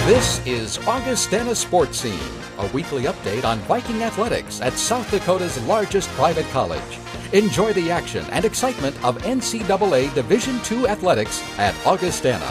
This is Augustana Sportscene, a weekly update on Viking athletics at South Dakota's largest private college. Enjoy the action and excitement of NCAA Division II athletics at Augustana.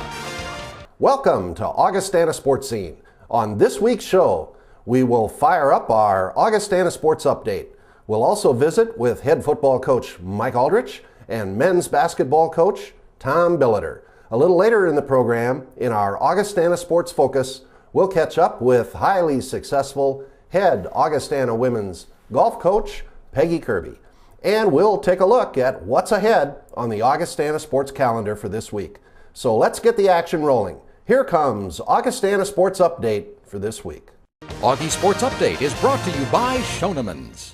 Welcome to Augustana Sportscene. On this week's show, we will fire up our Augustana Sports Update. We'll also visit with head football coach Mike Aldrich and men's basketball coach Tom Billiter. A little later in the program, in our Augustana Sports Focus, we'll catch up with highly successful head Augustana women's golf coach Peggy Kirby. And we'll take a look at what's ahead on the Augustana Sports calendar for this week. So let's get the action rolling. Here comes Augustana Sports Update for this week. Augie Sports Update is brought to you by Schoenemann's.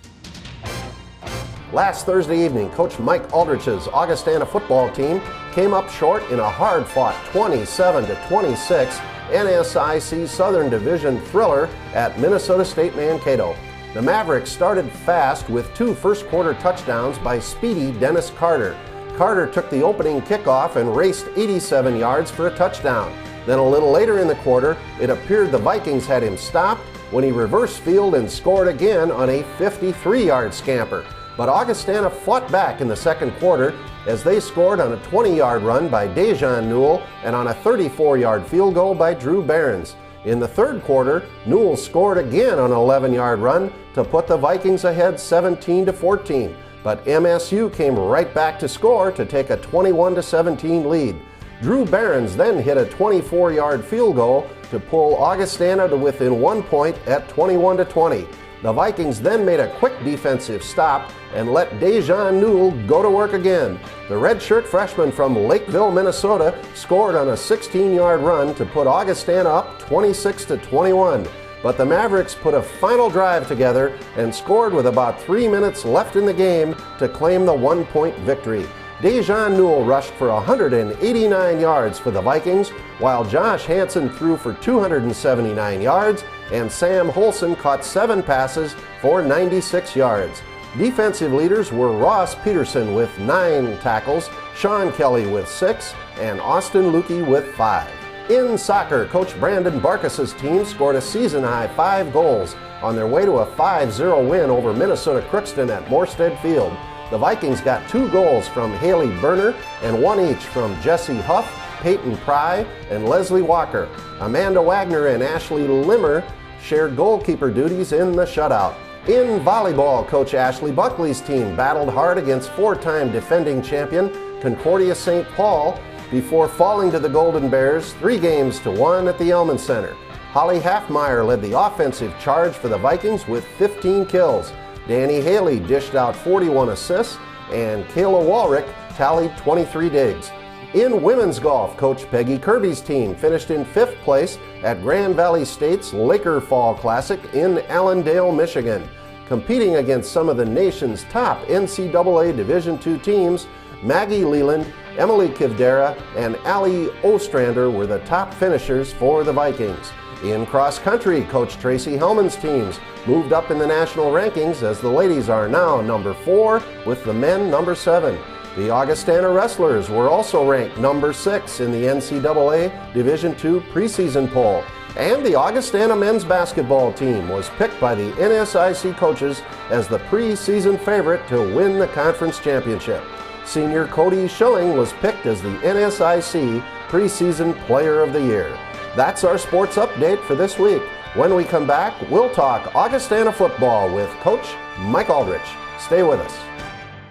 Last Thursday evening, Coach Mike Aldrich's Augustana football team came up short in a hard-fought 27-26 NSIC Southern Division thriller at Minnesota State Mankato. The Mavericks started fast with two first-quarter touchdowns by speedy Dennis Carter. Carter took the opening kickoff and raced 87 yards for a touchdown. Then a little later in the quarter, it appeared the Vikings had him stopped when he reversed field and scored again on a 53-yard scamper. But Augustana fought back in the second quarter as they scored on a 20-yard run by Dejan Newell and on a 34-yard field goal by Drew Behrens. In the third quarter, Newell scored again on an 11-yard run to put the Vikings ahead 17-14. But MSU came right back to score to take a 21-17 lead. Drew Behrens then hit a 24-yard field goal to pull Augustana to within 1 point at 21-20. The Vikings then made a quick defensive stop and let Dejan Newell go to work again. The redshirt freshman from Lakeville, Minnesota scored on a 16-yard run to put Augustana up 26-21. But the Mavericks put a final drive together and scored with about 3 minutes left in the game to claim the 1-point victory. Dejan Newell rushed for 189 yards for the Vikings, while Josh Hansen threw for 279 yards, and Sam Holson caught 7 passes for 96 yards. Defensive leaders were Ross Peterson with 9 tackles, Sean Kelly with 6, and Austin Lukey with 5. In soccer, Coach Brandon Barkas's team scored a season-high 5 goals on their way to a 5-0 win over Minnesota Crookston at Morstead Field. The Vikings got 2 goals from Haley Berner and 1 each from Jesse Huff, Peyton Pry, and Leslie Walker. Amanda Wagner and Ashley Limmer shared goalkeeper duties in the shutout. In volleyball, Coach Ashley Buckley's team battled hard against 4-time defending champion Concordia St. Paul before falling to the Golden Bears 3-1 at the Elman Center. Holly Halfmeyer led the offensive charge for the Vikings with 15 kills. Danny Haley dished out 41 assists, and Kayla Walrick tallied 23 digs. In women's golf, Coach Peggy Kirby's team finished in 5th place at Grand Valley State's Laker Fall Classic in Allendale, Michigan. Competing against some of the nation's top NCAA Division II teams, Maggie Leland, Emily Kivdera, and Allie Ostrander were the top finishers for the Vikings. In cross country, Coach Tracy Hellman's teams moved up in the national rankings as the ladies are now number 4 with the men number 7. The Augustana Wrestlers were also ranked number 6 in the NCAA Division II preseason poll. And the Augustana men's basketball team was picked by the NSIC coaches as the preseason favorite to win the conference championship. Senior Cody Schilling was picked as the NSIC preseason player of the year. That's our sports update for this week. When we come back, we'll talk Augustana football with Coach Mike Aldrich. Stay with us.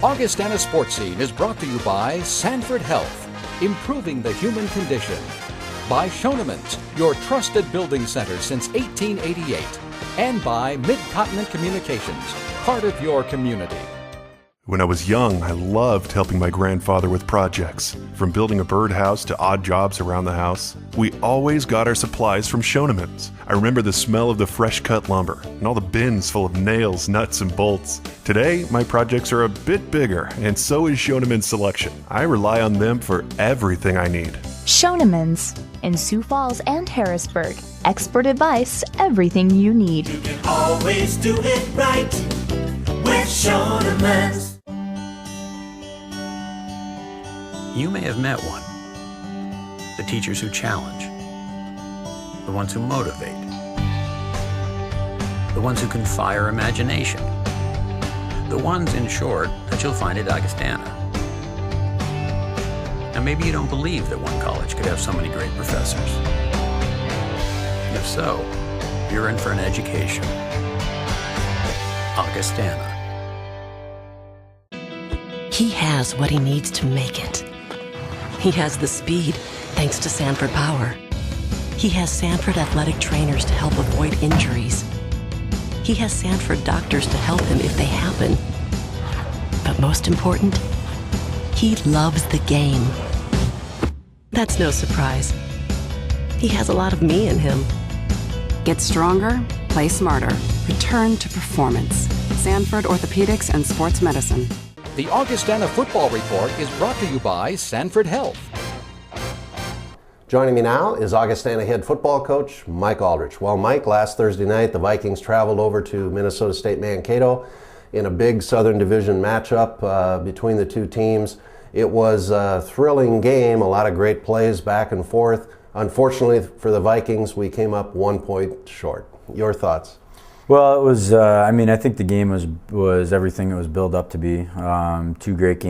Augustana Sportscene is brought to you by Sanford Health, improving the human condition. By Schoenemann's, your trusted building center since 1888. And by Mid-Continent Communications, part of your community. When I was young, I loved helping my grandfather with projects. From building a birdhouse to odd jobs around the house, we always got our supplies from Schoenemann's. I remember the smell of the fresh-cut lumber and all the bins full of nails, nuts, and bolts. Today, my projects are a bit bigger, and so is Schoenemann's selection. I rely on them for everything I need. Schoenemann's in Sioux Falls and Harrisburg. Expert advice, everything you need. You can always do it right with Schoenemann's. You may have met one. The teachers who challenge. the ones who motivate, the ones who can fire imagination, the ones, in short, that you'll find at Augustana. Now, maybe you don't believe that one college could have so many great professors. If so, you're in for an education. Augustana. He has what he needs to make it. He has the speed, thanks to Sanford Power. He has Sanford athletic trainers to help avoid injuries. He has Sanford doctors to help him if they happen. But most important, he loves the game. That's no surprise. He has a lot of me in him. Get stronger, play smarter. Return to performance. Sanford Orthopedics and Sports Medicine. The Augustana Football Report is brought to you by Sanford Health. Joining me now is Augustana head football coach Mike Aldrich. Well, Mike, last Thursday night the Vikings traveled over to Minnesota State Mankato in a big Southern Division matchup between the two teams. It was a thrilling game, a lot of great plays back and forth. Unfortunately for the Vikings, we came up 1 point short. Your thoughts? Well, it was. I think the game was everything it was built up to be. Two great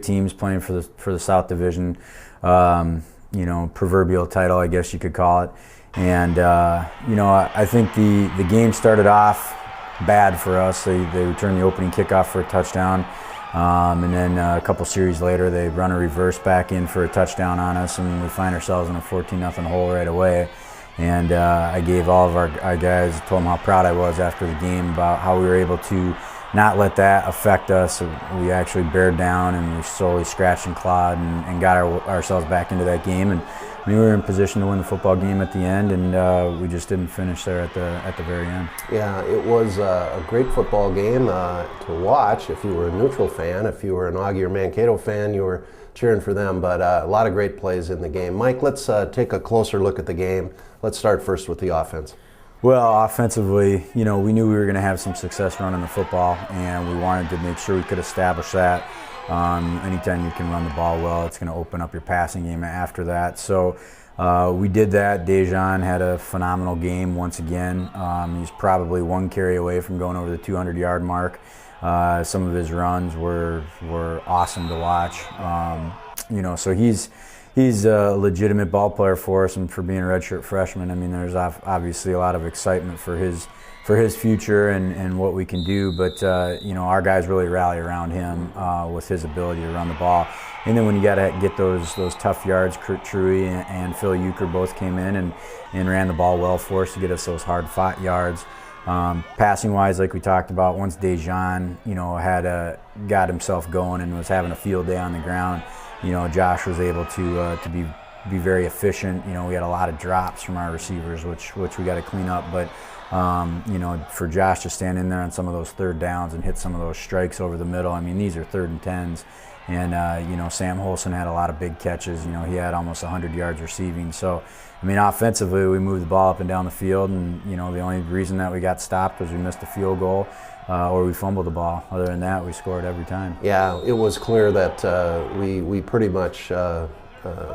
teams playing for the South Division. Proverbial title, I guess you could call it. And I think the game started off bad for us. They returned the opening kickoff for a touchdown, and then a couple series later they run a reverse back in for a touchdown on us, and we find ourselves in a 14-0 hole right away. And I gave all of our guys, told them how proud I was after the game about how we were able to not let that affect us. We actually bared down and we slowly scratched and clawed and got ourselves back into that game. And we were in position to win the football game at the end, and we just didn't finish there at the very end. Yeah, it was a great football game to watch. If you were a neutral fan, if you were an Augie or Mankato fan, you were cheering for them. But a lot of great plays in the game. Mike, let's take a closer look at the game. Let's start first with the offense. Well, offensively, we knew we were going to have some success running the football, and we wanted to make sure we could establish that. Anytime you can run the ball well, it's going to open up your passing game after that. So we did that. Dejan had a phenomenal game once again. He's probably one carry away from going over the 200-yard mark. Some of his runs were awesome to watch. So he's a legitimate ball player for us, and for being a redshirt freshman, there's obviously a lot of excitement for his future and what we can do. But our guys really rally around him with his ability to run the ball. And then when you got to get those tough yards, Kurt Truey and Phil Euchre both came in and ran the ball well for us to get us those hard-fought yards. Passing-wise, like we talked about, once Dejan got himself going and was having a field day on the ground, Josh was able to be very efficient. We had a lot of drops from our receivers, which we got to clean up. But for Josh to stand in there on some of those third downs and hit some of those strikes over the middle, these are 3rd and 10s. And Sam Holson had a lot of big catches. He had almost 100 yards receiving. So, offensively, we moved the ball up and down the field, and the only reason that we got stopped was we missed a field goal. Or we fumbled the ball. Other than that, we scored every time. Yeah, it was clear that we pretty much,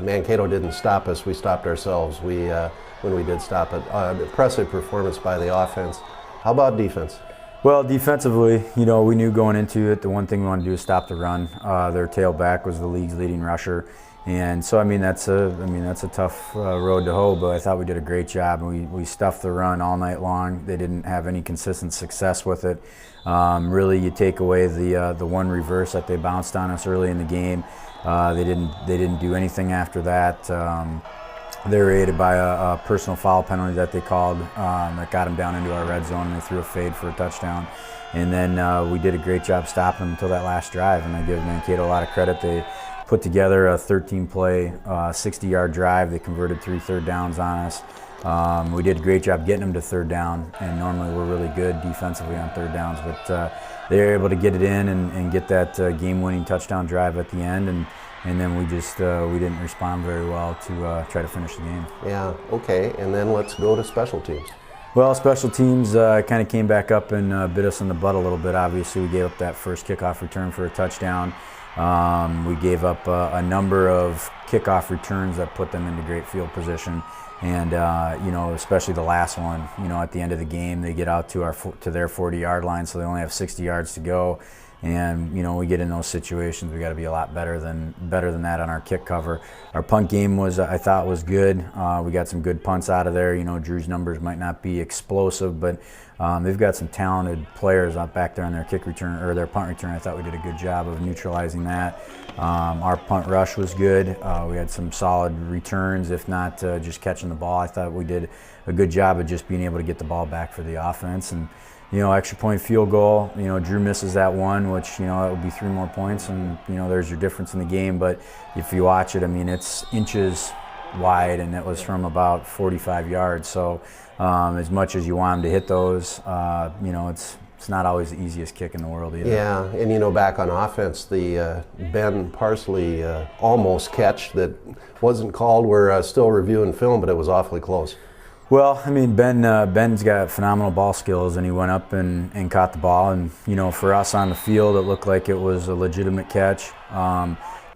Mankato didn't stop us, we stopped ourselves when we did stop it. Impressive performance by the offense. How about defense? Well, defensively, we knew going into it the one thing we wanted to do is stop the run. Their tailback was the league's leading rusher. And so, that's a tough road to hoe, but I thought we did a great job. We stuffed the run all night long. They didn't have any consistent success with it. Really, you take away the one reverse that they bounced on us early in the game. They didn't do anything after that. They were aided by a personal foul penalty that they called that got them down into our red zone, and they threw a fade for a touchdown. And then we did a great job stopping them until that last drive, and I give Mankato a lot of credit. They put together a 13-play, 60-yard drive. They converted 3 third downs on us. We did a great job getting them to third down, and normally we're really good defensively on third downs, but they were able to get it in and get that game-winning touchdown drive at the end, and then we didn't respond very well to try to finish the game. Yeah, okay, and then let's go to special teams. Well, special teams kind of came back up and bit us in the butt a little bit. Obviously, we gave up that first kickoff return for a touchdown. We gave up a number of kickoff returns that put them into great field position. And especially the last one, at the end of the game, they get out to their 40-yard line, so they only have 60 yards to go. And we get in those situations, we got to be a lot better than that on our kick cover. Our punt game I thought was good. We got some good punts out of there. Drew's numbers might not be explosive, but they've got some talented players out back there on their kick return or their punt return. I thought we did a good job of neutralizing that. Our punt rush was good. We had some solid returns, if not just catching the ball. I thought we did a good job of just being able to get the ball back for the offense. And extra point field goal, Drew misses that one, which, that would be 3 more points, and, there's your difference in the game. But if you watch it, it's inches wide, and it was from about 45 yards. So as much as you want him to hit those, it's not always the easiest kick in the world either. Yeah, and back on offense, the Ben Parsley almost catch that wasn't called. We're still reviewing film, but it was awfully close. Well, Ben's got phenomenal ball skills, and he went up and caught the ball. And, for us on the field, it looked like it was a legitimate catch.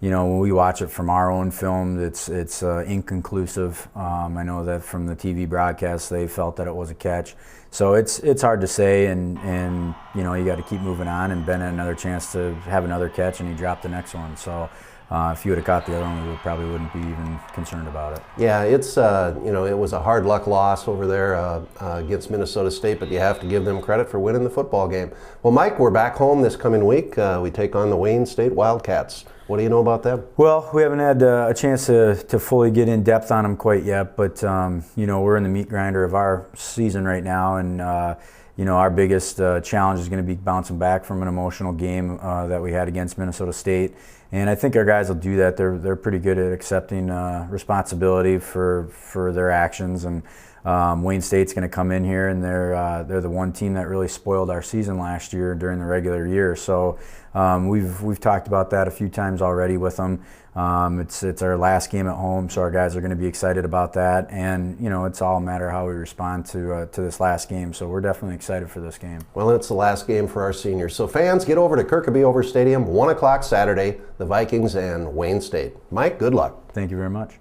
When we watch it from our own film, it's inconclusive. I know that from the TV broadcast, they felt that it was a catch. So it's hard to say, and you got to keep moving on. And Ben had another chance to have another catch, and he dropped the next one. So if you would have caught the other one, we probably wouldn't be even concerned about it. Yeah, it's it was a hard luck loss over there against Minnesota State, but you have to give them credit for winning the football game. Well, Mike, we're back home this coming week. We take on the Wayne State Wildcats. What do you know about them? Well, we haven't had a chance to fully get in depth on them quite yet, but we're in the meat grinder of our season right now, and our biggest challenge is going to be bouncing back from an emotional game that we had against Minnesota State. And I think our guys will do that. They're pretty good at accepting responsibility for their actions. And Wayne State's going to come in here, and they're the one team that really spoiled our season last year during the regular year. So we've talked about that a few times already with them. It's our last game at home, so our guys are going to be excited about that. And it's all a matter of how we respond to this last game. So we're definitely excited for this game. Well, it's the last game for our seniors. So fans, get over to Kirkaby Over Stadium, 1 o'clock Saturday, the Vikings and Wayne State. Mike, good luck. Thank you very much.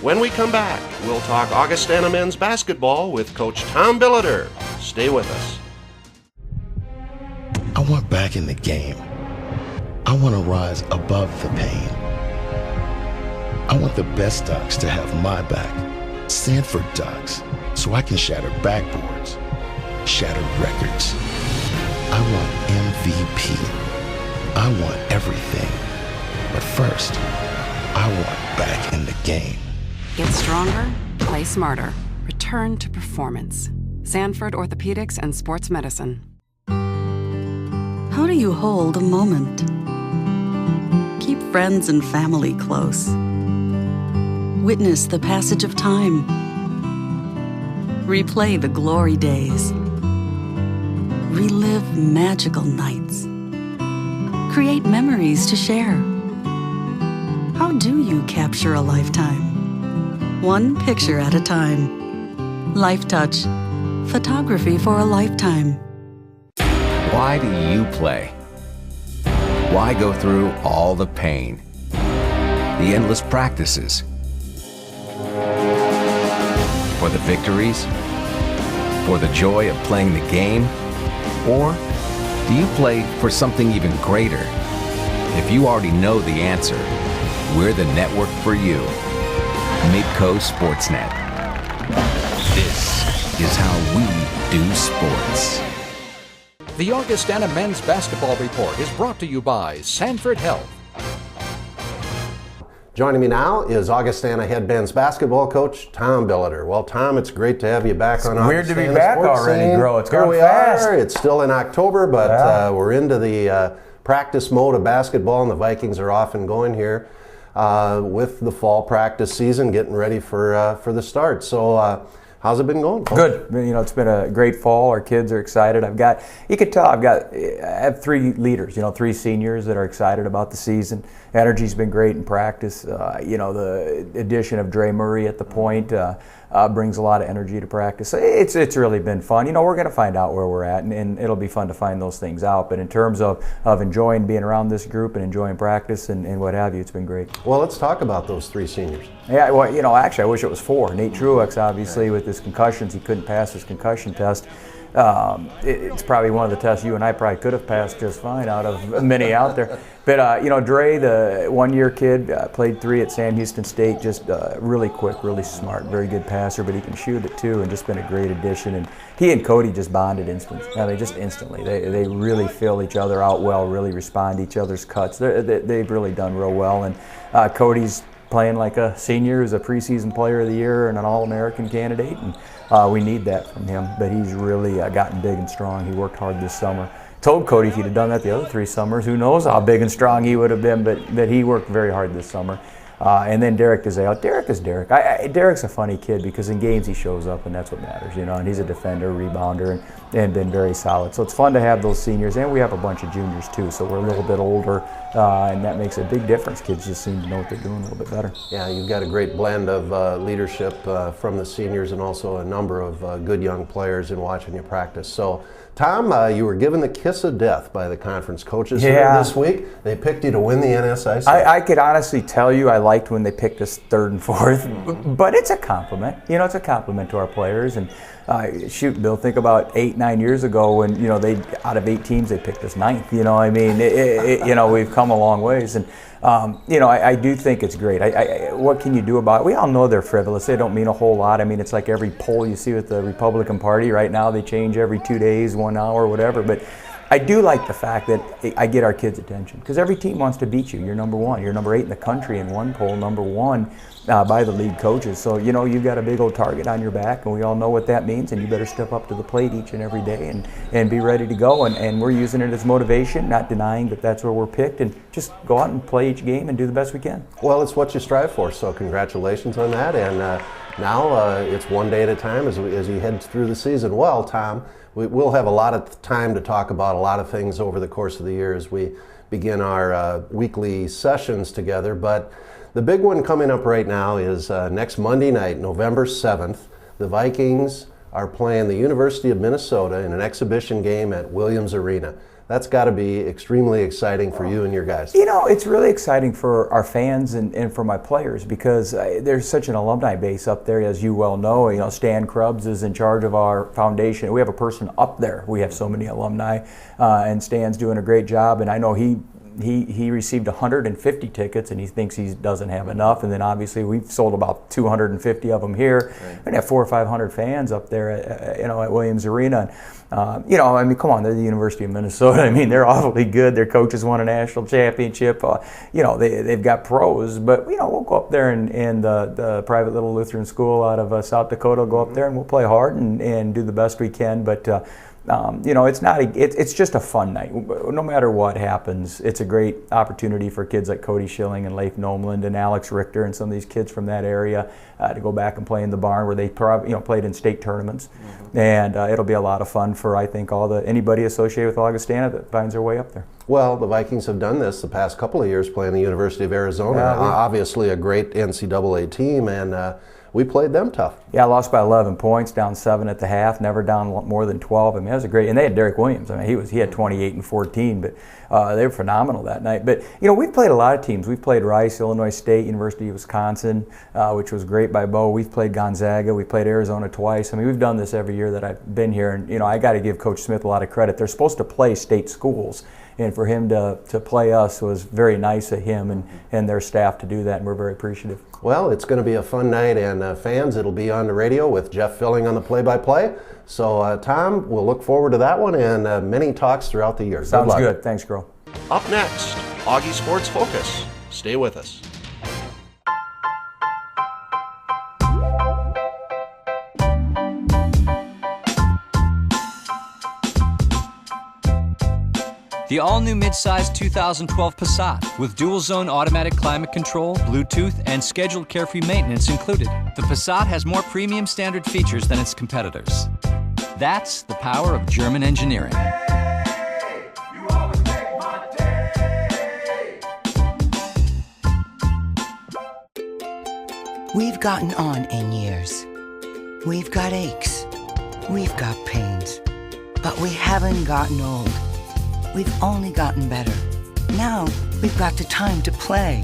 When we come back, we'll talk Augustana men's basketball with Coach Tom Billiter. Stay with us. I want back in the game. I want to rise above the pain. I want the best Ducks to have my back, Sanford Ducks, so I can shatter backboards, shatter records. I want MVP. I want everything. But first, I want back in the game. Get stronger, play smarter. Return to performance. Sanford Orthopedics and Sports Medicine. How do you hold a moment? Keep friends and family close. Witness the passage of time. Replay the glory days. Relive magical nights. Create memories to share. How do you capture a lifetime? One picture at a time. Life Touch. Photography for a lifetime. Why do you play? Why go through all the pain? The endless practices? For the victories? For the joy of playing the game? Or do you play for something even greater? If you already know the answer, we're the network for you. Midco Sportsnet. This is how we do sports. The Augustana Men's Basketball Report is brought to you by Sanford Health. Joining me now is Augustana head men's basketball coach Tom Billiter. Well, Tom, it's great to have you back on Augustana Weird to be back already, Gro. It's going fast. It's still in October, but we're into the practice mode of basketball, and the Vikings are off and going here with the fall practice season, getting ready for the start. So How's it been going? Good. It's been a great fall. Our kids are excited. You could tell I have 3 leaders, 3 seniors that are excited about the season. Energy's been great in practice. The addition of Dre Murray at the point brings a lot of energy to practice. It's really been fun. We're going to find out where we're at, and it'll be fun to find those things out. But in terms of enjoying being around this group and enjoying practice and what have you, it's been great. Well, let's talk about those 3 seniors. Yeah, well, actually, I wish it was 4. Nate Truex, obviously, with his concussions, he couldn't pass his concussion test. It's probably one of the tests you and I probably could have passed just fine out of many out there. But, Dre, the one-year kid, played 3 at Sam Houston State, just really quick, really smart, very good passer, but he can shoot it too, and just been a great addition. And he and Cody just bonded instantly. They really fill each other out well, really respond to each other's cuts. They've really done real well. And Cody's playing like a senior, who's a preseason player of the year and an All-American candidate, and we need that from him. But he's really gotten big and strong. He worked hard this summer. Told Cody if he'd have done that the other 3 summers, who knows how big and strong he would have been, but he worked very hard this summer. And then Derek DeZale. Derek is Derek. Derek's a funny kid because in games he shows up, and that's what matters, and he's a defender, rebounder, and been very solid. So it's fun to have those seniors, and we have a bunch of juniors too, so we're a little bit older, and that makes a big difference. Kids just seem to know what they're doing a little bit better. Yeah, you've got a great blend of leadership from the seniors and also a number of good young players in watching you practice. So, Tom, you were given the kiss of death by the conference coaches here this week. They picked you to win the NSIC. I could honestly tell you I liked when they picked us 3rd and 4th, but it's a compliment. It's a compliment to our players. And shoot, Bill, think about 8-9 years ago when they out of 8 teams they picked us 9th. We've come a long ways, and I do think it's great. What can you do about it? We all know they're frivolous. They don't mean a whole lot. It's like every poll you see with the Republican Party right now. They change every 2 days, 1 hour, whatever. But I do like the fact that I get our kids' attention because every team wants to beat you. You're number 1. You're number 8 in the country in one poll, number 1 by the league coaches. So, you've got a big old target on your back, and we all know what that means, and you better step up to the plate each and every day and be ready to go. And we're using it as motivation, not denying that that's where we're picked, and just go out and play each game and do the best we can. Well, it's what you strive for, so congratulations on that. And now it's one day at a time as you head through the season. Well, Tom, we'll have a lot of time to talk about a lot of things over the course of the year as we begin our weekly sessions together. But the big one coming up right now is next Monday night, November 7th. The Vikings are playing the University of Minnesota in an exhibition game at Williams Arena. That's got to be extremely exciting for you and your guys. It's really exciting for our fans and for my players because there's such an alumni base up there, as you well know. Stan Krubbs is in charge of our foundation. We have a person up there. We have so many alumni, and Stan's doing a great job. And I know he received 150 tickets, and he thinks he doesn't have enough. And then obviously we've sold about 250 of them here. Right. We're gonna have 400 or 500 fans up there, at Williams Arena. Come on, they're the University of Minnesota. They're awfully good. Their coaches won a national championship. They've got pros, but we'll go up there and the private little Lutheran school out of South Dakota will go up there and we'll play hard and do the best we can. But it's just a fun night. No matter what happens, it's a great opportunity for kids like Cody Schilling and Leif Nomeland and Alex Richter and some of these kids from that area to go back and play in the barn where they played in state tournaments. Mm-hmm. And it'll be a lot of fun for, I think, anybody associated with Augustana that finds their way up there. Well, the Vikings have done this the past couple of years playing the University of Arizona. Obviously a great NCAA team, and we played them tough. Yeah, I lost by 11 points, down 7 at the half, never down more than 12. That was a great, and they had Derek Williams. He had 28 and 14, but they were phenomenal that night. But we've played a lot of teams. We've played Rice, Illinois State, University of Wisconsin, which was great by Bo. We've played Gonzaga. We played Arizona twice. We've done this every year that I've been here, and I got to give Coach Smith a lot of credit. They're supposed to play state schools. And for him to play us was very nice of him and their staff to do that, and we're very appreciative. Well, it's going to be a fun night, and fans, it'll be on the radio with Jeff Filling on the play-by-play. So, Tom, we'll look forward to that one and many talks throughout the year. Sounds good. Thanks, Girl. Up next, Augie Sports Focus. Stay with us. The all-new midsize 2012 Passat with dual-zone automatic climate control, Bluetooth, and scheduled carefree maintenance included. The Passat has more premium standard features than its competitors. That's the power of German engineering. We've gotten on in years. We've got aches. We've got pains. But we haven't gotten old. We've only gotten better. Now we've got the time to play.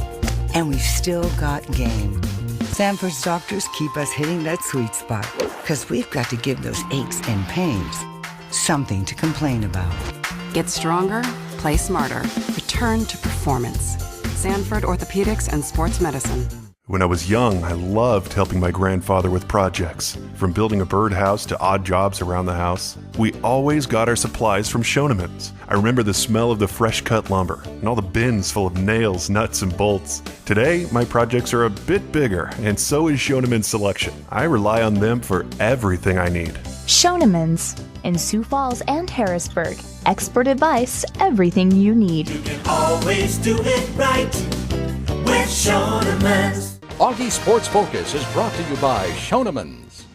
And we've still got game. Sanford's doctors keep us hitting that sweet spot. Because we've got to give those aches and pains something to complain about. Get stronger, play smarter. Return to performance. Sanford Orthopedics and Sports Medicine. When I was young, I loved helping my grandfather with projects. From building a birdhouse to odd jobs around the house, we always got our supplies from Schoenemann's. I remember the smell of the fresh-cut lumber and all the bins full of nails, nuts, and bolts. Today, my projects are a bit bigger, and so is Schoenemann's selection. I rely on them for everything I need. Schoenemann's in Sioux Falls and Harrisburg. Expert advice, everything you need. You can always do it right with Schoenemann's. Augie Sports Focus is brought to you by Schoenemann's.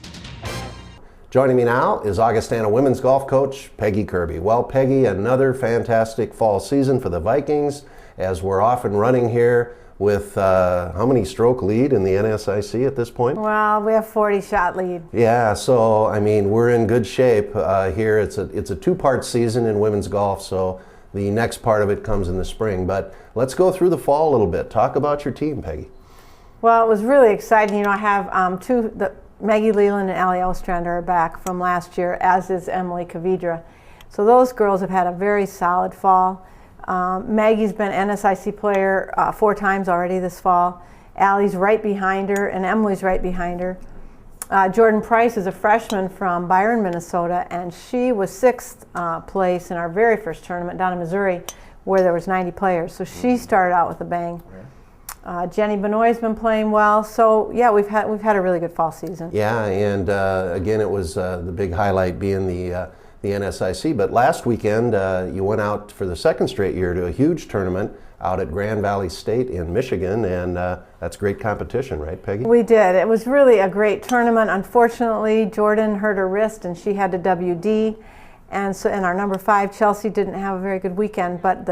Joining me now is Augustana women's golf coach Peggy Kirby. Well, Peggy, another fantastic fall season for the Vikings as we're off and running here with how many stroke lead in the NSIC at this point? Well, we have 40-shot lead. Yeah, so I mean we're in good shape here. It's a two-part season in women's golf, so the next part of it comes in the spring. But let's go through the fall a little bit. Talk about your team, Peggy. Well, it was really exciting. You know, I have Maggie Leland and Allie Ostrander are back from last year, as is Emily Kavidra. So those girls have had a very solid fall. Maggie's been NSIC player 4 times already this fall. Allie's right behind her, and Emily's right behind her. Jordan Price is a freshman from Byron, Minnesota, and she was 6th place in our very first tournament down in Missouri, where there was 90 players. So she started out with a bang. Jenny Benoit's been playing well, so yeah, we've had a really good fall season. Yeah, and again, it was the big highlight being the NSIC. But last weekend, you went out for the second straight year to a huge tournament out at Grand Valley State in Michigan, and that's great competition, right, Peggy? We did. It was really a great tournament. Unfortunately, Jordan hurt her wrist, and she had to WD, and our number 5, Chelsea, didn't have a very good weekend. But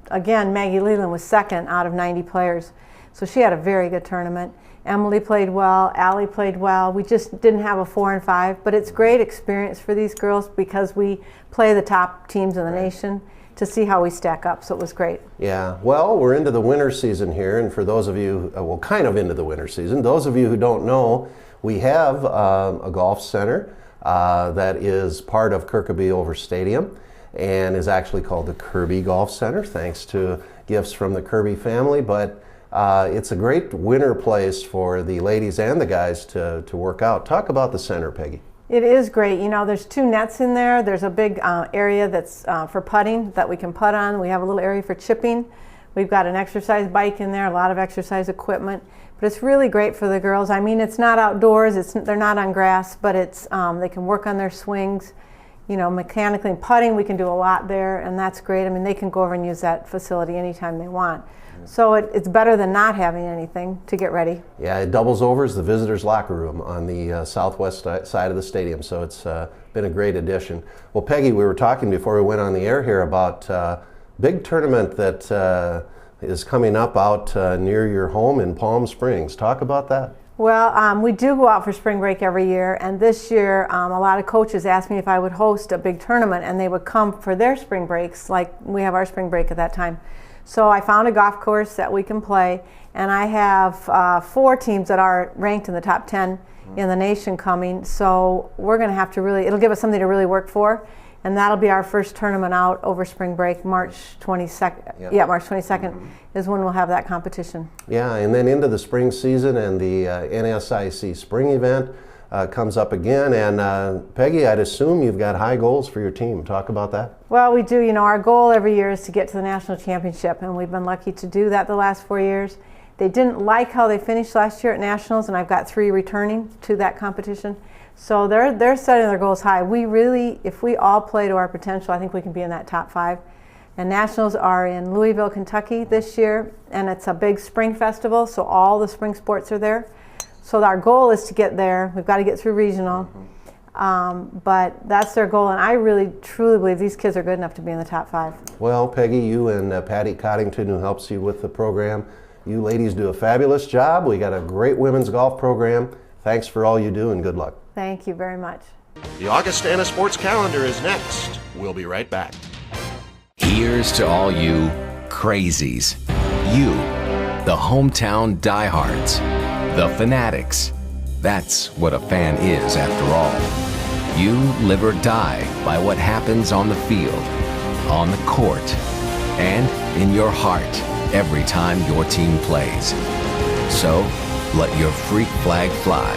again, Maggie Leland was 2nd out of 90 players. So she had a very good tournament. Emily played well, Allie played well. We just didn't have a 4 and 5, but it's great experience for these girls because we play the top teams in the nation to see how we stack up, so it was great. Yeah, well, we're into the winter season here, and for those of you, kind of into the winter season, those of you who don't know, we have a golf center that is part of Kirkeby Over Stadium and is actually called the Kirby Golf Center, thanks to gifts from the Kirby family, but it's a great winter place for the ladies and the guys to work out. Talk about the center, Peggy. It is great. You know, there's 2 nets in there. There's a big area that's for putting that we can putt on. We have a little area for chipping. We've got an exercise bike in there, a lot of exercise equipment. But it's really great for the girls. I mean, it's not outdoors. They're not on grass, but they can work on their swings. You know, mechanically and putting, we can do a lot there, and that's great. I mean, they can go over and use that facility anytime they want. So it's better than not having anything to get ready. Yeah, it doubles over as the visitors' locker room on the southwest side of the stadium, so it's been a great addition. Well, Peggy, we were talking before we went on the air here about a big tournament that is coming up out near your home in Palm Springs. Talk about that. Well, we do go out for spring break every year, and this year a lot of coaches asked me if I would host a big tournament, and they would come for their spring breaks, like we have our spring break at that time. So I found a golf course that we can play, and I have 4 teams that are ranked in the top 10 in the nation coming. So we're going to have to it'll give us something to really work for, and that'll be our first tournament out over spring break, March 22nd. Yep. Yeah, March 22nd is when we'll have that competition. Yeah, and then into the spring season and the NSIC spring event comes up again. And Peggy, I'd assume you've got high goals for your team. Talk about that. Well, we do. You know, our goal every year is to get to the national championship, and we've been lucky to do that the last 4 years. They didn't like how they finished last year at nationals, and I've got 3 returning to that competition. So they're setting their goals high. We really, if we all play to our potential, I think we can be in that top 5. And nationals are in Louisville, Kentucky this year, and it's a big spring festival, so all the spring sports are there. So our goal is to get there. We've got to get through regional, but that's their goal, and I really, truly believe these kids are good enough to be in the top 5. Well, Peggy, you and Patty Coddington, who helps you with the program, you ladies do a fabulous job. We got a great women's golf program. Thanks for all you do, and good luck. Thank you very much. The Augustana Sports Calendar is next. We'll be right back. Here's to all you crazies. You, the hometown diehards, the fanatics. That's what a fan is, after all. You live or die by what happens on the field, on the court, and in your heart every time your team plays. So, let your freak flag fly.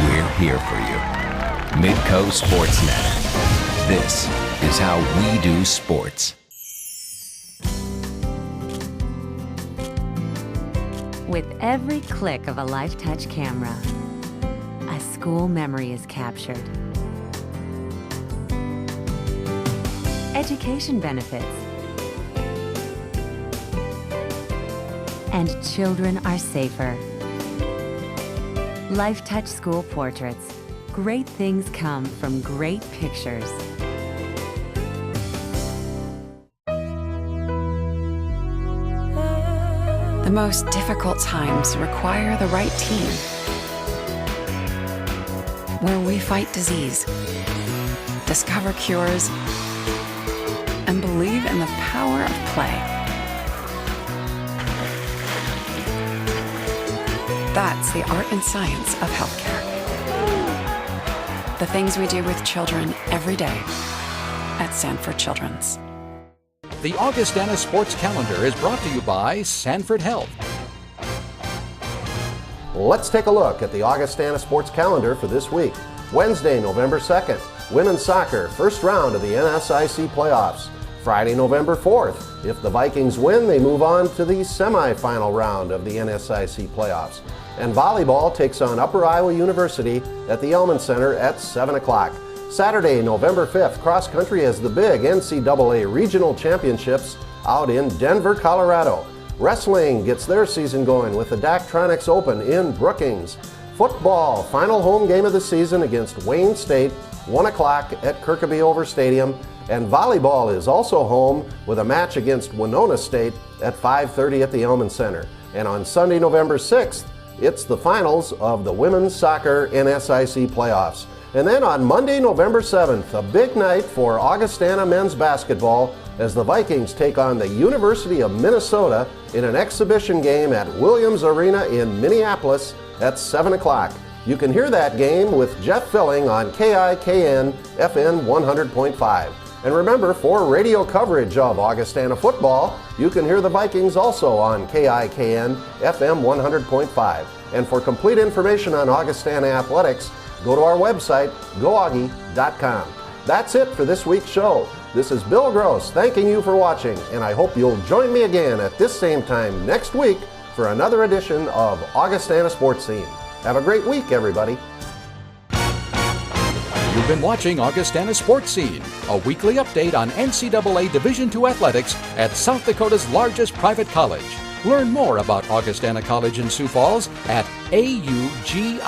We're here for you. Midco Sportsnet. This is how we do sports. With every click of a LifeTouch camera, a school memory is captured. Education benefits. And children are safer. LifeTouch School Portraits. Great things come from great pictures. The most difficult times require the right team. Where we fight disease, discover cures, and believe in the power of play. That's the art and science of healthcare. The things we do with children every day at Sanford Children's. The Augustana Sports Calendar is brought to you by Sanford Health. Let's take a look at the Augustana Sports Calendar for this week. Wednesday, November 2nd, women's soccer, first round of the NSIC playoffs. Friday, November 4th, if the Vikings win, they move on to the semifinal round of the NSIC playoffs. And volleyball takes on Upper Iowa University at the Elman Center at 7 o'clock. Saturday, November 5th, cross country has the big NCAA Regional Championships out in Denver, Colorado. Wrestling gets their season going with the Daktronics Open in Brookings. Football, final home game of the season against Wayne State, 1 o'clock at Kirkaby Over Stadium. And volleyball is also home with a match against Winona State at 5:30 at the Elman Center. And on Sunday, November 6th, it's the finals of the women's soccer NSIC playoffs. And then on Monday, November 7th, a big night for Augustana men's basketball as the Vikings take on the University of Minnesota in an exhibition game at Williams Arena in Minneapolis at 7 o'clock. You can hear that game with Jeff Filling on KIKN FN 100.5. And remember, for radio coverage of Augustana football, you can hear the Vikings also on KIKN FM 100.5. And for complete information on Augustana athletics, go to our website, goaugie.com. That's it for this week's show. This is Bill Gross thanking you for watching, and I hope you'll join me again at this same time next week for another edition of Augustana Sportscene. Have a great week, everybody. You've been watching Augustana Sportscene, a weekly update on NCAA Division II athletics at South Dakota's largest private college. Learn more about Augustana College in Sioux Falls at augie.edu.